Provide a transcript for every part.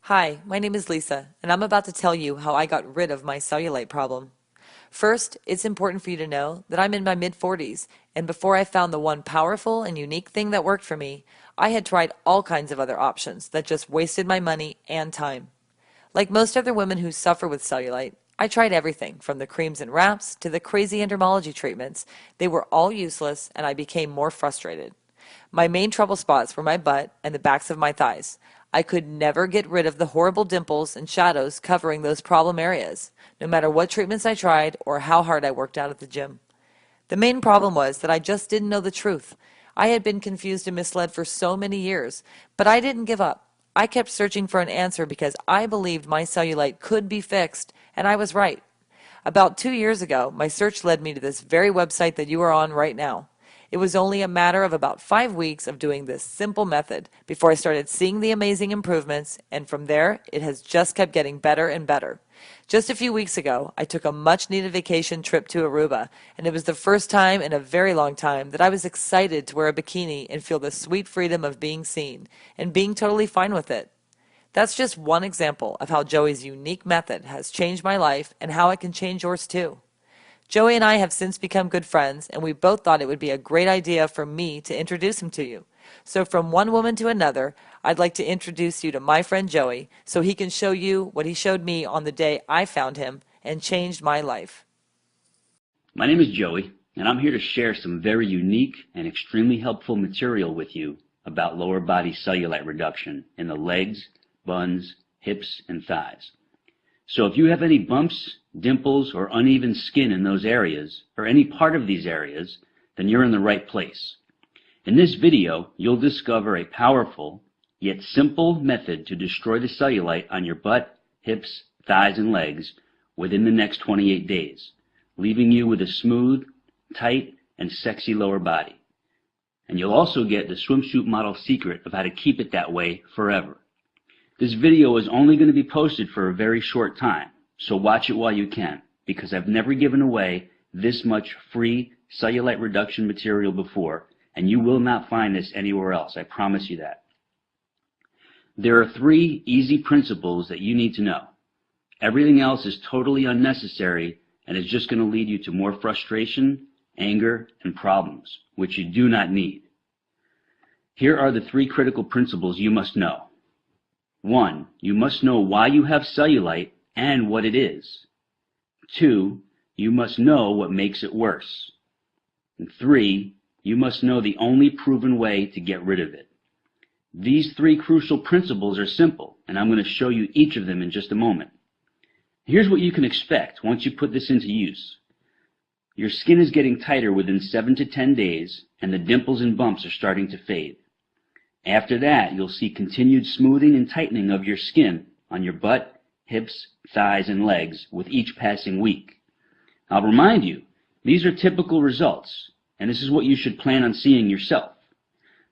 Hi, my name is Lisa, and I'm about to tell you how I got rid of my cellulite problem. First, it's important for you to know that I'm in my mid 40s, and before I found the one powerful and unique thing that worked for me, I had tried all kinds of other options that just wasted my money and time. Like most other women who suffer with cellulite, I tried everything from the creams and wraps to the crazy endermology treatments. They were all useless, and I became more frustrated. My main trouble spots were my butt and the backs of my thighs. I could never get rid of the horrible dimples and shadows covering those problem areas, no matter what treatments I tried or how hard I worked out at the gym. The main problem was that I just didn't know the truth. I had been confused and misled for so many years, but I didn't give up. I kept searching for an answer because I believed my cellulite could be fixed, and I was right. About 2 years ago, my search led me to this very website that you are on right now. It was only a matter of about 5 weeks of doing this simple method before I started seeing the amazing improvements, and from there, it has just kept getting better and better. Just a few weeks ago, I took a much needed vacation trip to Aruba, and it was the first time in a very long time that I was excited to wear a bikini and feel the sweet freedom of being seen, and being totally fine with it. That's just one example of how Joey's unique method has changed my life and how it can change yours too. Joey and I have since become good friends, and we both thought it would be a great idea for me to introduce him to you. So, from one woman to another, I'd like to introduce you to my friend Joey so he can show you what he showed me on the day I found him and changed my life. My name is Joey, and I'm here to share some very unique and extremely helpful material with you about lower body cellulite reduction in the legs, buns, hips, and thighs. So if you have any bumps, dimples, or uneven skin in those areas, or any part of these areas, then you're in the right place. In this video, you'll discover a powerful, yet simple method to destroy the cellulite on your butt, hips, thighs, and legs within the next 28 days, leaving you with a smooth, tight, and sexy lower body. And you'll also get the swimsuit model secret of how to keep it that way forever. This video is only going to be posted for a very short time, so watch it while you can, because I've never given away this much free cellulite reduction material before, and you will not find this anywhere else, I promise you that. There are 3 easy principles that you need to know. Everything else is totally unnecessary and is just going to lead you to more frustration, anger, and problems, which you do not need. Here are the 3 critical principles you must know. 1. You must know why you have cellulite and what it is. 2. You must know what makes it worse. And 3. You must know the only proven way to get rid of it. These 3 crucial principles are simple, and I'm going to show you each of them in just a moment. Here's what you can expect once you put this into use. Your skin is getting tighter within 7 to 10 days, and the dimples and bumps are starting to fade. After that, you'll see continued smoothing and tightening of your skin on your butt, hips, thighs, and legs with each passing week. I'll remind you, these are typical results, and this is what you should plan on seeing yourself.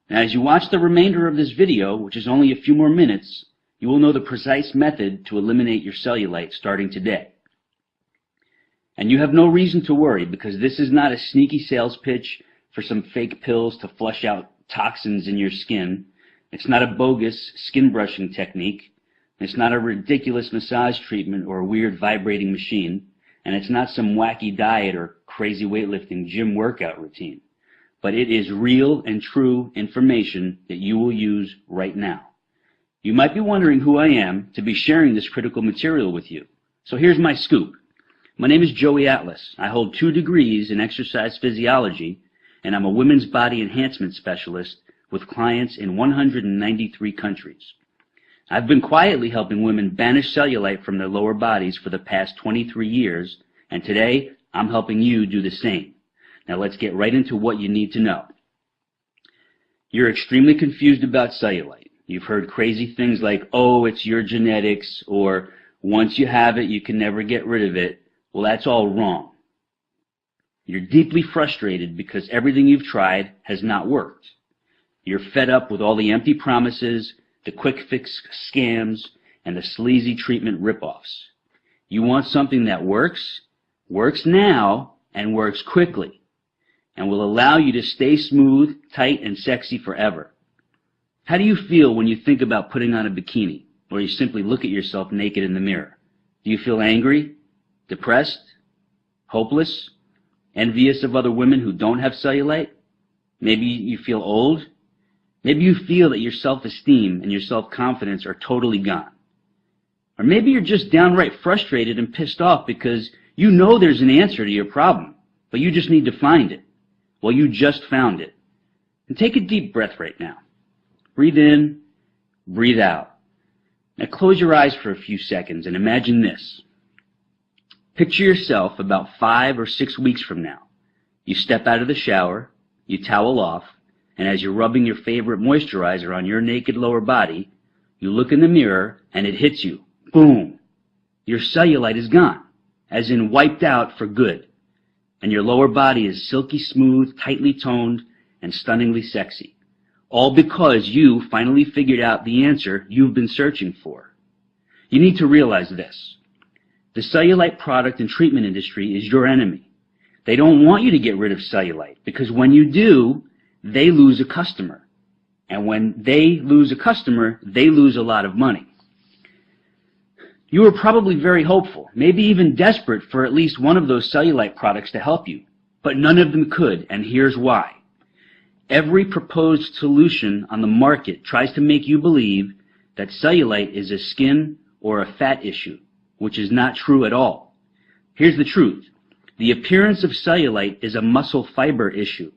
Now, as you watch the remainder of this video, which is only a few more minutes, you will know the precise method to eliminate your cellulite starting today. And you have no reason to worry, because this is not a sneaky sales pitch for some fake pills to flush out toxins in your skin. It's not a bogus skin brushing technique. It's not a ridiculous massage treatment or a weird vibrating machine. And it's not some wacky diet or crazy weightlifting gym workout routine. But it is real and true information that you will use right now. You might be wondering who I am to be sharing this critical material with you. So here's my scoop. My name is Joey Atlas. I hold 2 degrees in exercise physiology, and I'm a women's body enhancement specialist with clients in 193 countries. I've been quietly helping women banish cellulite from their lower bodies for the past 23 years, and today I'm helping you do the same. Now let's get right into what you need to know. You're extremely confused about cellulite. You've heard crazy things like, oh, it's your genetics, or once you have it, you can never get rid of it. Well, that's all wrong. You're deeply frustrated because everything you've tried has not worked. You're fed up with all the empty promises, the quick fix scams, and the sleazy treatment ripoffs. You want something that works now, and works quickly, and will allow you to stay smooth, tight, and sexy forever. How do you feel when you think about putting on a bikini? or you simply look at yourself naked in the mirror? Do you feel angry, depressed, hopeless, envious of other women who don't have cellulite? Maybe you feel old. Maybe you feel that your self-esteem and your self-confidence are totally gone. Or maybe you're just downright frustrated and pissed off because you know there's an answer to your problem, but you just need to find it. Well, you just found it. And take a deep breath right now. Breathe in, breathe out. Now close your eyes for a few seconds and imagine this. Picture yourself about 5 or 6 weeks from now. You step out of the shower, you towel off, and as you're rubbing your favorite moisturizer on your naked lower body, you look in the mirror and it hits you. Boom! Your cellulite is gone, as in wiped out for good. And your lower body is silky smooth, tightly toned, and stunningly sexy. All because you finally figured out the answer you've been searching for. You need to realize this. The cellulite product and treatment industry is your enemy. They don't want you to get rid of cellulite because when you do, they lose a customer. And when they lose a customer, they lose a lot of money. You were probably very hopeful, maybe even desperate for at least one of those cellulite products to help you, but none of them could, and here's why. Every proposed solution on the market tries to make you believe that cellulite is a skin or a fat issue, which is not true at all. Here's the truth. The appearance of cellulite is a muscle fiber issue.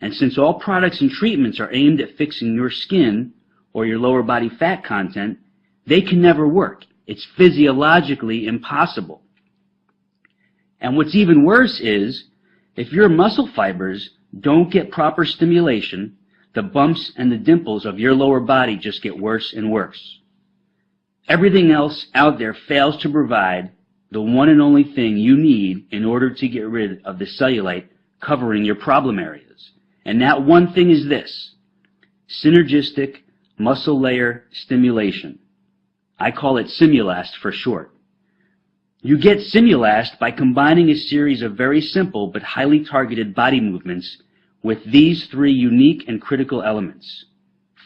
And since all products and treatments are aimed at fixing your skin or your lower body fat content, they can never work. It's physiologically impossible. And what's even worse is, if your muscle fibers don't get proper stimulation, the bumps and the dimples of your lower body just get worse and worse. Everything else out there fails to provide the one and only thing you need in order to get rid of the cellulite covering your problem areas. And that one thing is this: synergistic muscle layer stimulation. I call it Simulast for short. You get Simulast by combining a series of very simple but highly targeted body movements with these 3 unique and critical elements: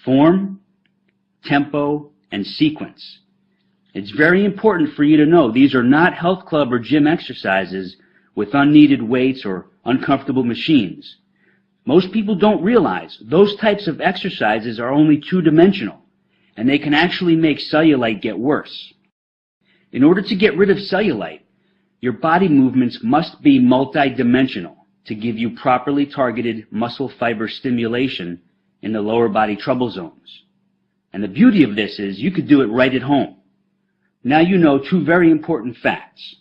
form, tempo, and sequence. It's very important for you to know these are not health club or gym exercises with unneeded weights or uncomfortable machines. Most people don't realize those types of exercises are only 2-dimensional, and they can actually make cellulite get worse. In order to get rid of cellulite, your body movements must be multidimensional to give you properly targeted muscle fiber stimulation in the lower body trouble zones. And the beauty of this is you could do it right at home. Now you know 2 very important facts.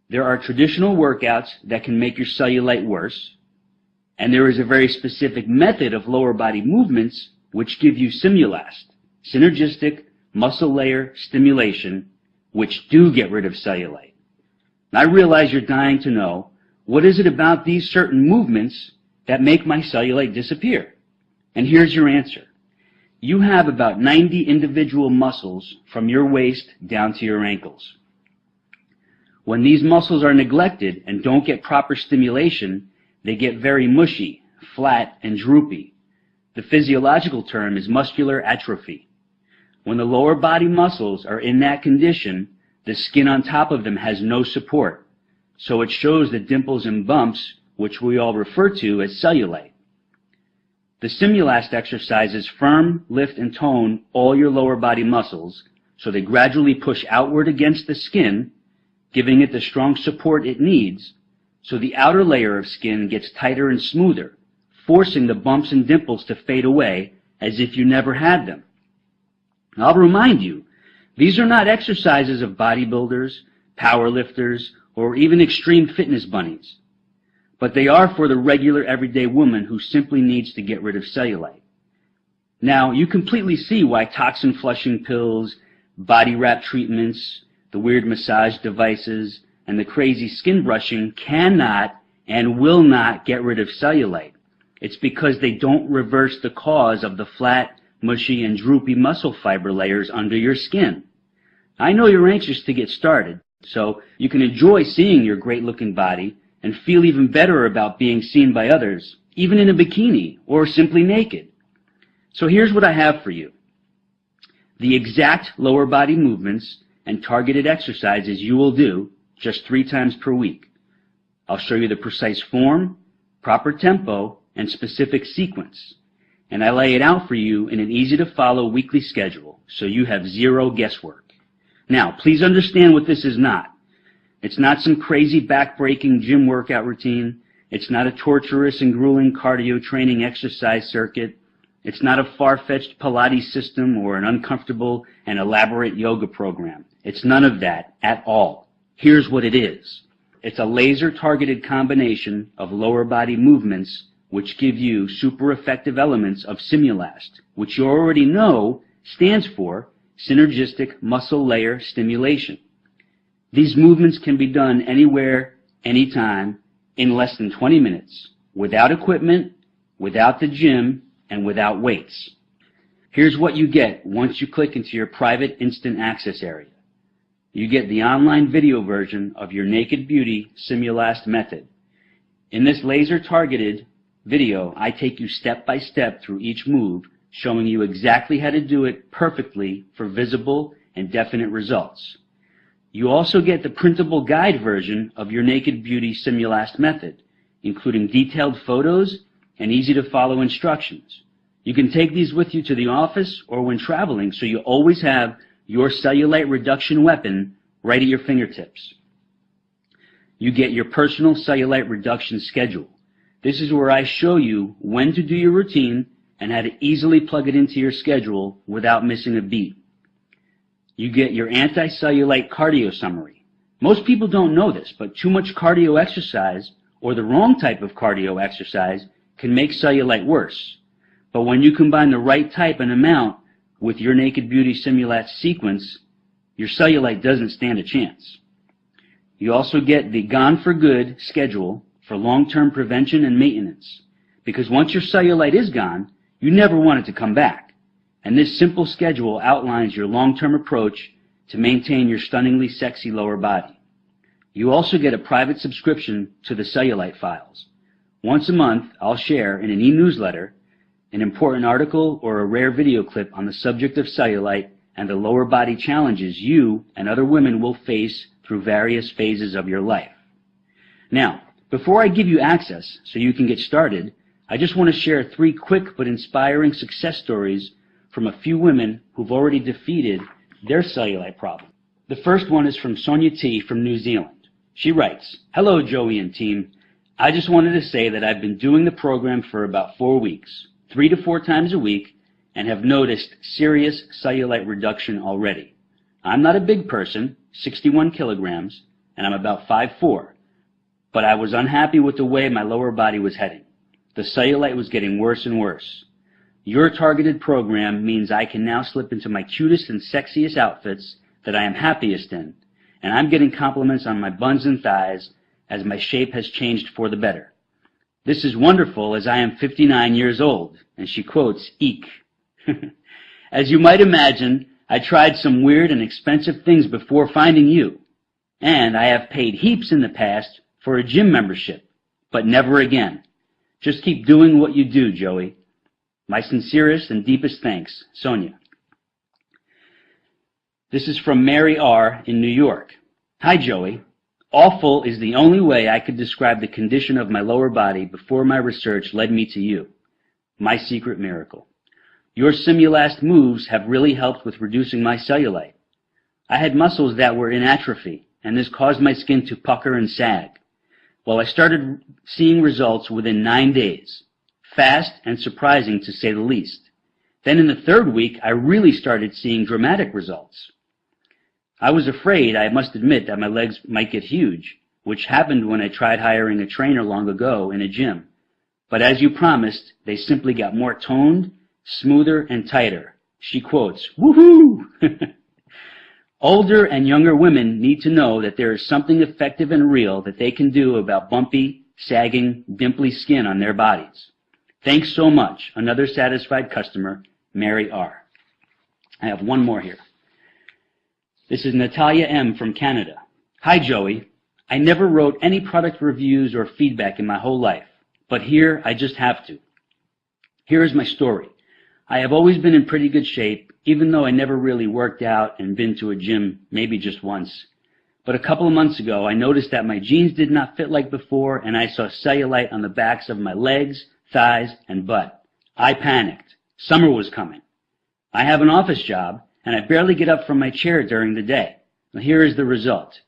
There are traditional workouts that can make your cellulite worse, and there is a very specific method of lower body movements which give you Simulast, synergistic muscle layer stimulation, which do get rid of cellulite. And I realize you're dying to know, what is it about these certain movements that make my cellulite disappear? And here's your answer. You have about 90 individual muscles from your waist down to your ankles. When these muscles are neglected and don't get proper stimulation, they get very mushy, flat, and droopy. The physiological term is muscular atrophy. When the lower body muscles are in that condition, the skin on top of them has no support, so it shows the dimples and bumps, which we all refer to as cellulite. The Simulast exercises firm, lift, and tone all your lower body muscles, so they gradually push outward against the skin, giving it the strong support it needs, so the outer layer of skin gets tighter and smoother, forcing the bumps and dimples to fade away as if you never had them. I'll remind you, these are not exercises of bodybuilders, powerlifters, or even extreme fitness bunnies, but they are for the regular everyday woman who simply needs to get rid of cellulite. Now, you completely see why toxin flushing pills, body wrap treatments, the weird massage devices, and the crazy skin brushing cannot and will not get rid of cellulite. It's because they don't reverse the cause of the flat, mushy, and droopy muscle fiber layers under your skin. I know you're anxious to get started, so you can enjoy seeing your great-looking body and feel even better about being seen by others, even in a bikini or simply naked. So here's what I have for you. the exact lower body movements and targeted exercises you will do just 3 times per week. I'll show you the precise form, proper tempo, and specific sequence. And I lay it out for you in an easy-to-follow weekly schedule, so you have zero guesswork. Now, please understand what this is not. It's not some crazy back-breaking gym workout routine. It's not a torturous and grueling cardio training exercise circuit. It's not a far-fetched Pilates system or an uncomfortable and elaborate yoga program. It's none of that at all. Here's what it is. It's a laser-targeted combination of lower body movements which give you super effective elements of Simulast, which you already know stands for Synergistic Muscle Layer Stimulation. These movements can be done anywhere, anytime, in less than 20 minutes, without equipment, without the gym, and without weights. Here's what you get once you click into your private instant access area. You get the online video version of your Naked Beauty Simulast method. In this laser-targeted video, I take you step by step through each move, showing you exactly how to do it perfectly for visible and definite results. You also get the printable guide version of your Naked Beauty Simulast method, including detailed photos and easy-to-follow instructions. You can take these with you to the office or when traveling, so you always have your cellulite reduction weapon right at your fingertips. You get your personal cellulite reduction schedule. This is where I show you when to do your routine and how to easily plug it into your schedule without missing a beat. You get your anti-cellulite cardio summary. Most people don't know this, but too much cardio exercise or the wrong type of cardio exercise can make cellulite worse. But when you combine the right type and amount with your Naked Beauty Simulast sequence, your cellulite doesn't stand a chance. You also get the Gone for Good schedule for long-term prevention and maintenance, because once your cellulite is gone, you never want it to come back. And this simple schedule outlines your long-term approach to maintain your stunningly sexy lower body. You also get a private subscription to the Cellulite files. Once a month, I'll share in an e-newsletter an important article or a rare video clip on the subject of cellulite and the lower body challenges you and other women will face through various phases of your life. Now, before I give you access so you can get started, I just want to share 3 quick but inspiring success stories from a few women who've already defeated their cellulite problem. The first one is from Sonia T. from New Zealand. She writes, "Hello, Joey and team. I just wanted to say that I've been doing the program for about 4 weeks, 3 to 4 times a week, and have noticed serious cellulite reduction already. I'm not a big person, 61 kilograms, and I'm about 5'4", but I was unhappy with the way my lower body was heading. The cellulite was getting worse and worse. Your targeted program means I can now slip into my cutest and sexiest outfits that I am happiest in, and I'm getting compliments on my buns and thighs as my shape has changed for the better. This is wonderful as I am 59 years old," and she quotes, "Eek." As you might imagine, I tried some weird and expensive things before finding you, and I have paid heaps in the past for a gym membership, but never again. Just keep doing what you do, Joey. My sincerest and deepest thanks, Sonia. This is from Mary R. in New York. "Hi, Joey. Awful is the only way I could describe the condition of my lower body before my research led me to you. My secret miracle. Your Simulast moves have really helped with reducing my cellulite. I had muscles that were in atrophy, and this caused my skin to pucker and sag. Well, I started seeing results within 9 days. Fast and surprising, to say the least. Then in the 3rd week, I really started seeing dramatic results. I was afraid, I must admit, that my legs might get huge, which happened when I tried hiring a trainer long ago in a gym. But as you promised, they simply got more toned, smoother, and tighter." She quotes, "Woohoo!" Older and younger women need to know that there is something effective and real that they can do about bumpy, sagging, dimply skin on their bodies. Thanks so much. Another satisfied customer, Mary R. I have one more here. This is Natalia M. from Canada. "Hi, Joey. I never wrote any product reviews or feedback in my whole life, but here I just have to. Here is my story. I have always been in pretty good shape, even though I never really worked out and been to a gym maybe just once. But a couple of months ago, I noticed that my jeans did not fit like before, and I saw cellulite on the backs of my legs, thighs, and butt. I panicked. Summer was coming. I have an office job, and I barely get up from my chair during the day. Now, here is the result.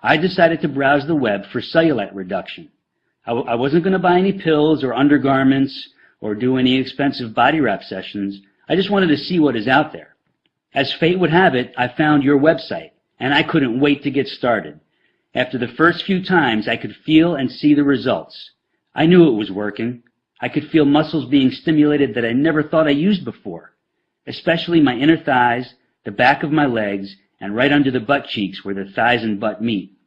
I decided to browse the web for cellulite reduction. I wasn't going to buy any pills or undergarments or do any expensive body wrap sessions. I just wanted to see what is out there. As fate would have it, I found your website, and I couldn't wait to get started. After the first few times, I could feel and see the results. I knew it was working. I could feel muscles being stimulated that I never thought I used before, especially my inner thighs, the back of my legs, and right under the butt cheeks where the thighs and butt meet.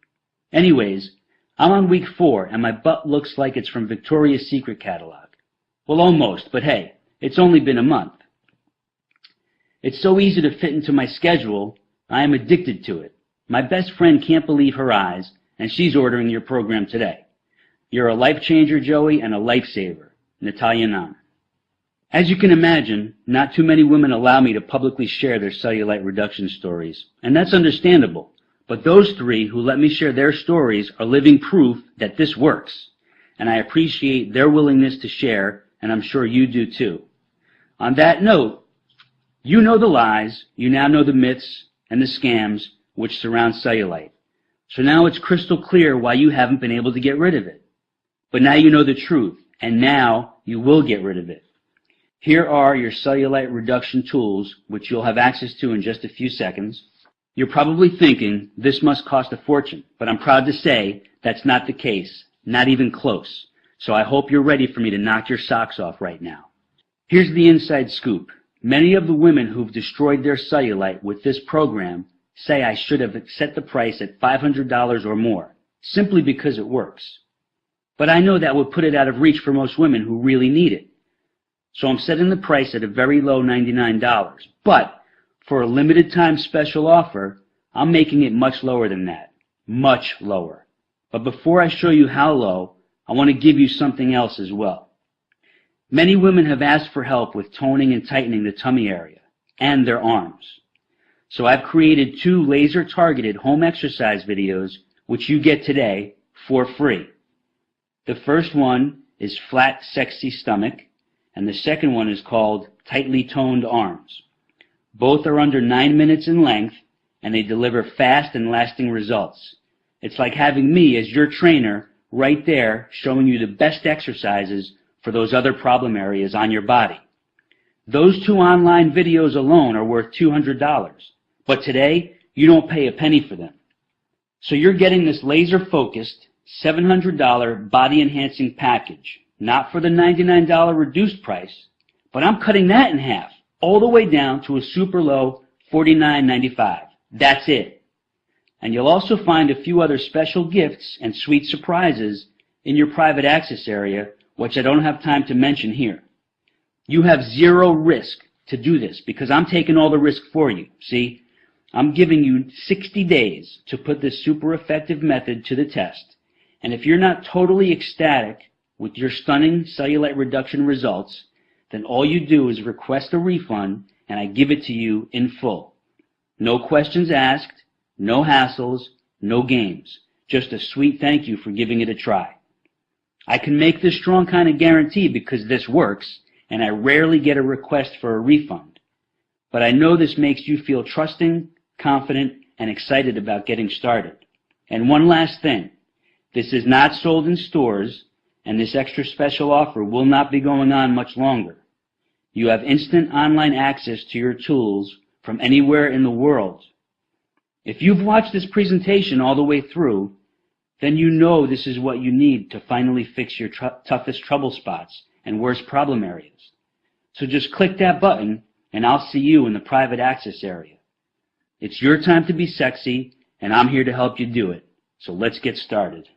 Anyways, I'm on week 4, and my butt looks like it's from Victoria's Secret catalog. Well, almost, but hey, it's only been a month. It's so easy to fit into my schedule, I am addicted to it. My best friend can't believe her eyes, and she's ordering your program today. You're a life changer, Joey, and a lifesaver. Natalia Nam. As you can imagine, not too many women allow me to publicly share their cellulite reduction stories, and that's understandable. But those 3 who let me share their stories are living proof that this works, and I appreciate their willingness to share, and I'm sure you do too. On that note, you know the lies, you now know the myths and the scams which surround cellulite. So now it's crystal clear why you haven't been able to get rid of it. But now you know the truth, and now you will get rid of it. Here are your cellulite reduction tools, which you'll have access to in just a few seconds. You're probably thinking, this must cost a fortune, but I'm proud to say that's not the case, not even close. So I hope you're ready for me to knock your socks off right now. Here's the inside scoop. Many of the women who've destroyed their cellulite with this program say I should have set the price at $500 or more, simply because it works. But I know that would put it out of reach for most women who really need it. So I'm setting the price at a very low $99. But for a limited time special offer, I'm making it much lower than that. Much lower. But before I show you how low, I want to give you something else as well. Many women have asked for help with toning and tightening the tummy area and their arms. So I've created 2 laser-targeted home exercise videos which you get today for free. The first one is Flat, Sexy Stomach, and the second one is called Tightly Toned Arms. Both are under 9 minutes in length, and they deliver fast and lasting results. It's like having me as your trainer right there showing you the best exercises for those other problem areas on your body. Those 2 online videos alone are worth $200, but today you don't pay a penny for them. So you're getting this laser-focused $700 body-enhancing package, not for the $99 reduced price, but I'm cutting that in half, all the way down to a super low $49.95. That's it. And you'll also find a few other special gifts and sweet surprises in your private access area, which I don't have time to mention here. You have 0 risk to do this because I'm taking all the risk for you. See, I'm giving you 60 days to put this super effective method to the test. And if you're not totally ecstatic with your stunning cellulite reduction results, then all you do is request a refund and I give it to you in full. No questions asked, no hassles, no games. Just a sweet thank you for giving it a try. I can make this strong kind of guarantee because this works, and I rarely get a request for a refund. But I know this makes you feel trusting, confident, and excited about getting started. And one last thing. This is not sold in stores, and this extra special offer will not be going on much longer. You have instant online access to your tools from anywhere in the world. If you've watched this presentation all the way through, then you know this is what you need to finally fix your toughest trouble spots and worst problem areas. So just click that button and I'll see you in the private access area. It's your time to be sexy and I'm here to help you do it. So let's get started.